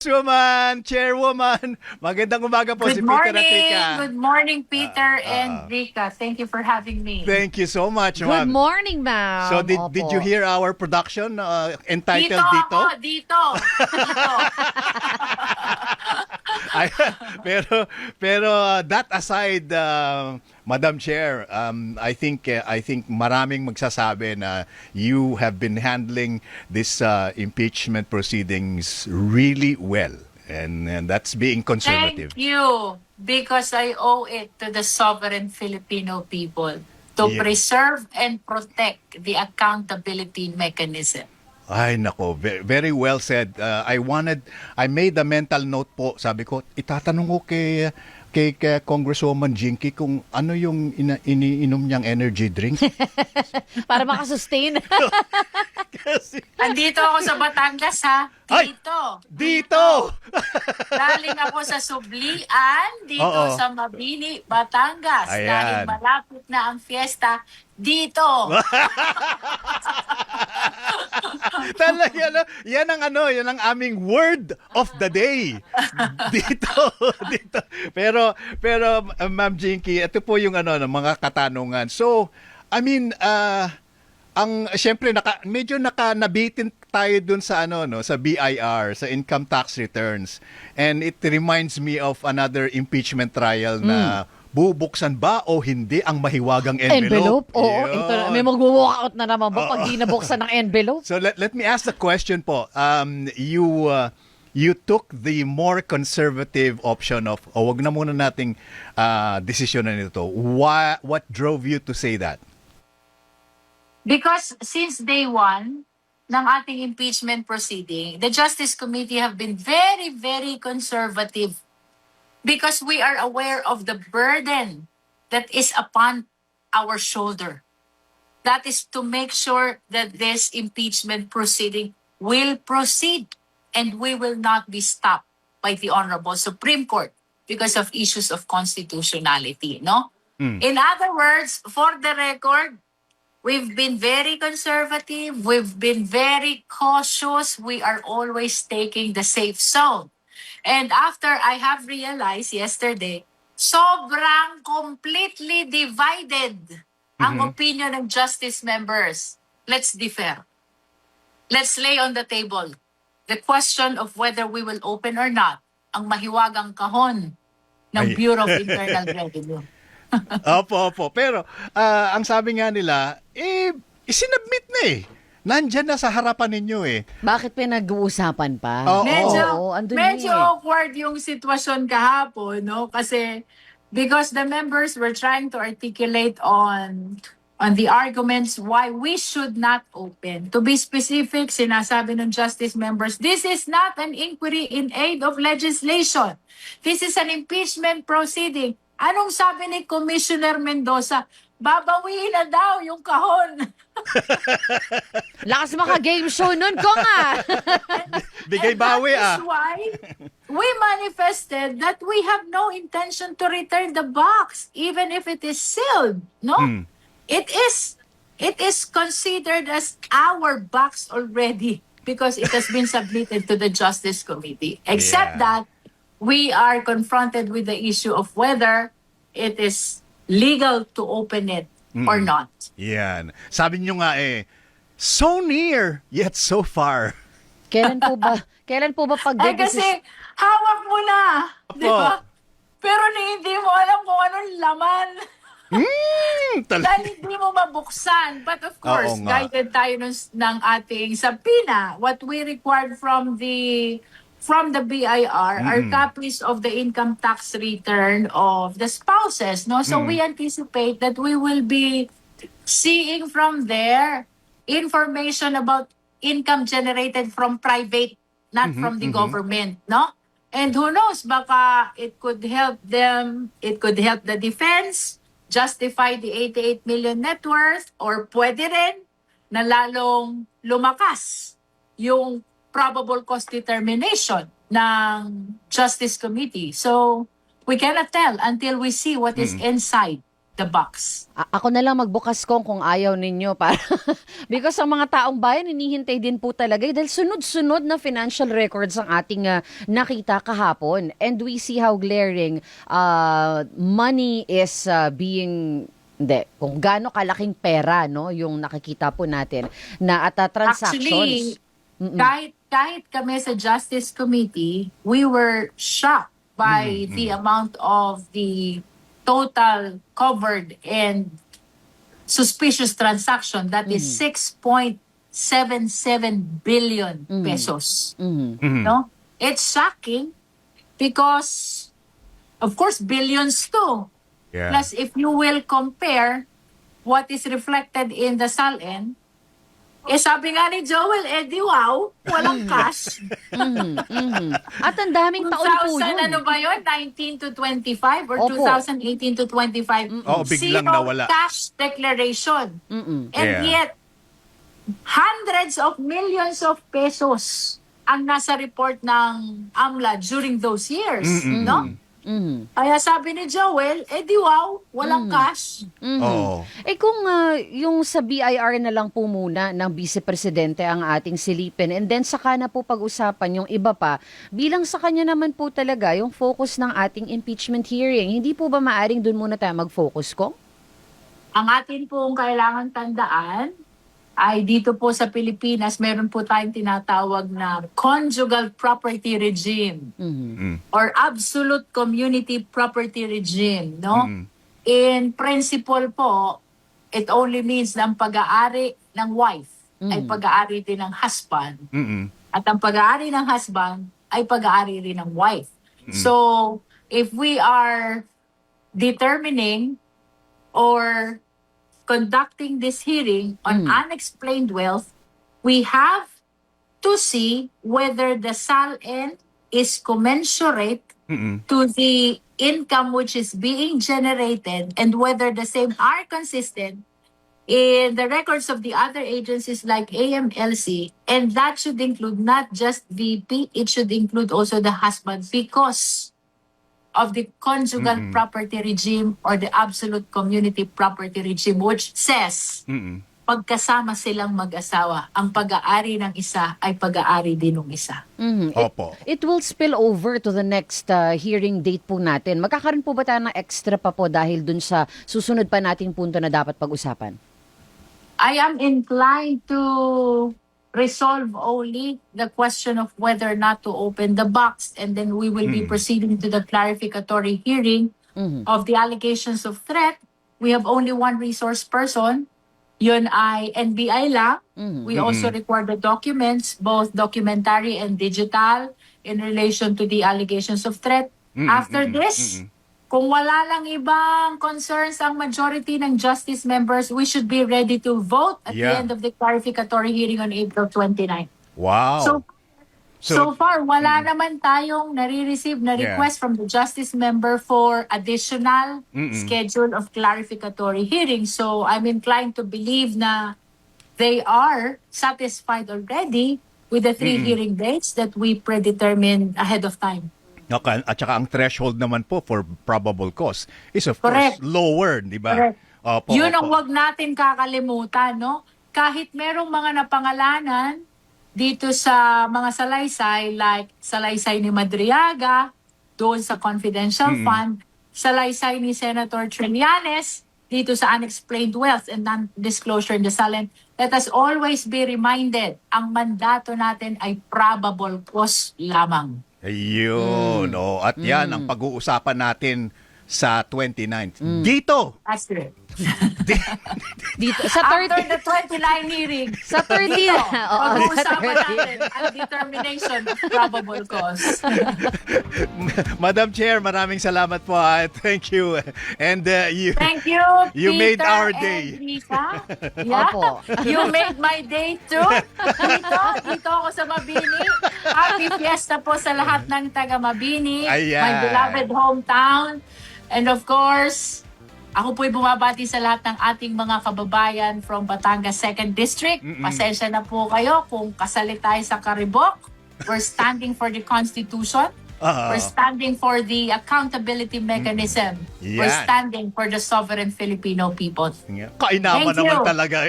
Woman, Chairwoman, magandang umaga po si Good Peter at morning. Rica. Good morning, Peter and Rica. Thank you for having me. Thank you so much, Good ma'am. morning, ma'am. So did you hear our production entitled Dito? Dito. Ay, pero that aside, Madam Chair, I think maraming magsasabi na you have been handling this impeachment proceedings really well, and that's being conservative. Thank you. Because I owe it to the sovereign Filipino people to Yeah. preserve and protect the accountability mechanism. Ay nako, very well said. I made a mental note po. Sabi ko, itatanong ko kay Congresswoman Jinky kung ano yung iniinom niyang energy drink. Para makasustain. Kasi, Andito ako sa Batangas, ha? Ay! Dito. dito! Galing ako sa Sublian, dito Oo. sa Mabini, Batangas. Ayan. Dahil malapit na ang fiesta, dito. Talaga, no? Yan ang aming word of the day. Dito. Pero Ma'am Jinky, ito po yung mga katanungan. So, I mean, syempre medyo nabitin tayo dun sa sa BIR, sa income tax returns. And it reminds me of another impeachment trial na bubuksan ba o hindi ang mahiwagang envelope? Oo, Yun. ito na. May mag-walk out na naman ba pag di nabuksan ng envelope? So let me ask the question po. You took the more conservative option of wag na muna nating desisyonan nito. What drove you to say that? Because since day one ng ating impeachment proceeding, the Justice Committee have been very, very conservative because we are aware of the burden that is upon our shoulder. That is to make sure that this impeachment proceeding will proceed and we will not be stopped by the Honorable Supreme Court because of issues of constitutionality, no? In other words, for the record, we've been very conservative. We've been very cautious. We are always taking the safe zone. And after I have realized yesterday, sobrang completely divided ang opinion ng justice members. Let's differ. Let's lay on the table the question of whether we will open or not ang mahiwagang kahon ng Ay. Bureau of Internal Revenue. Opo. Pero ang sabi nga nila, isinubmit na eh. Nandyan na sa harapan ninyo eh. Bakit pinag-uusapan pa? Oo. Andun Medyo eh. awkward yung sitwasyon kahapon, no? Kasi because the members were trying to articulate on the arguments why we should not open. To be specific, sinasabi ng justice members, this is not an inquiry in aid of legislation. This is an impeachment proceeding. Anong sabi ni Commissioner Mendoza? Babawiin na daw yung kahon. Lakas maka-game show nun ko nga. Bigay bawi That is why we manifested that we have no intention to return the box, even if it is sealed. No, it is considered as our box already because it has been submitted to the Justice Committee. Except Yeah. that we are confronted with the issue of whether it is legal to open it or not. Yan. Sabi nyo nga so near, yet so far. Kailan po ba Ay kasi hawak mo na, di ba? Pero hindi mo alam kung anong laman. Dahil hindi mo mabuksan. But of course, Oo nga. guided tayo ng ating subpoena. What we required from the BIR are copies of the income tax return of the spouses. No, so we anticipate that we will be seeing from there information about income generated from private, not from the government. No, and who knows, baka it could help them. It could help the defense justify the 88 million net worth, or pwede rin na lalong lumakas yung probable cause determination ng Justice Committee. So, we cannot tell until we see what is inside the box. Ako na lang magbukas kung ayaw ninyo para because ang mga taong bayan hinihintay din po talaga dahil sunod-sunod na financial records ang ating nakita kahapon, and we see how glaring money is being kung gaano kalaking pera no yung nakikita po natin na at transactions. Actually, kahit kami sa Justice Committee, we were shocked by the amount of the total covered and suspicious transaction, that is 6.77 billion pesos. No? It's shocking because, of course, billions too. Yeah. Plus, if you will compare what is reflected in the SALN, sabi nga ni Joel, wow, walang cash. At ang daming taon po 2000, yun. ano ba yun? 19 to 25 or Opo. 2018 to 25? Oo, biglang Zero nawala. cash declaration. And Yeah. yet, hundreds of millions of pesos ang nasa report ng AMLA during those years. No? Kaya sabi ni Joel, wow, walang cash. Oo. Kung yung sa BIR na lang po muna ng Vice Presidente ang ating silipin, and then saka na po pag-usapan yung iba pa, bilang sa kanya naman po talaga yung focus ng ating impeachment hearing, hindi po ba maaring dun muna tayo mag-focus ko? Ang atin pong kailangan tandaan ay dito po sa Pilipinas, meron po tayong tinatawag na conjugal property regime or absolute community property regime, no? In principle po, it only means na ang pag-aari ng wife ay pag-aari din ng husband. At ang pag-aari ng husband ay pag-aari rin ng wife. So, if we are determining or conducting this hearing on unexplained wealth, we have to see whether the SALN is commensurate to the income which is being generated and whether the same are consistent in the records of the other agencies like AMLC, and that should include not just VP, it should include also the husband because of the conjugal property regime or the absolute community property regime, which says pagkasama silang mag-asawa, ang pag-aari ng isa ay pag-aari din ng isa. Opo. It will spill over to the next hearing date po natin. Magkakaroon po ba tayo ng extra pa po dahil dun sa susunod pa nating punto na dapat pag-usapan? I am inclined to resolve only the question of whether or not to open the box, and then we will be proceeding to the clarificatory hearing of the allegations of threat. We have only one resource person. Yun ay NBI lang. We also require the documents, both documentary and digital, in relation to the allegations of threat. After this, kung wala lang ibang concerns ang majority ng justice members, we should be ready to vote at the end of the clarificatory hearing on April 29. Wow. So far, wala naman tayong nare-receive na request from the justice member for additional schedule of clarificatory hearing. So I'm inclined to believe na they are satisfied already with the 3 hearing dates that we predetermined ahead of time. Okay, at saka ang threshold naman po for probable cause is of Correct. course lower, di ba? Correct. Opo, Yun ang opo. wag natin kakalimutan, no? Kahit merong mga napangalanan dito sa mga salaysay, like salaysay ni Madriaga, doon sa confidential fund, salaysay ni Senator Trillanes, dito sa unexplained wealth and non-disclosure in the SALN, let us always be reminded, ang mandato natin ay probable cause lamang. Ayun, at yan ang pag-uusapan natin sa 29th. Dito! That's it. Dito, sa 30, After the 29 hearing, sa 30, dito, oo, sa pag-uusapan 30. natin ang determination of probable cause. Madam Chair, maraming salamat po. Thank you. And Thank you, You Peter made our and day. Lisa. Yeah. Opo. You made my day too. Dito ako sa Mabini. Happy fiesta po sa lahat ng taga Mabini, Ayan. my beloved hometown. And of course, ako po'y bumabati sa lahat ng ating mga kababayan from Batangas 2nd District. Pasensya na po kayo kung kasali tayo sa Karibok. We're standing for the Constitution. Ah. We're standing for the accountability mechanism. We're Yan. standing for the sovereign Filipino people. Kainaman Thank you. naman talaga eh.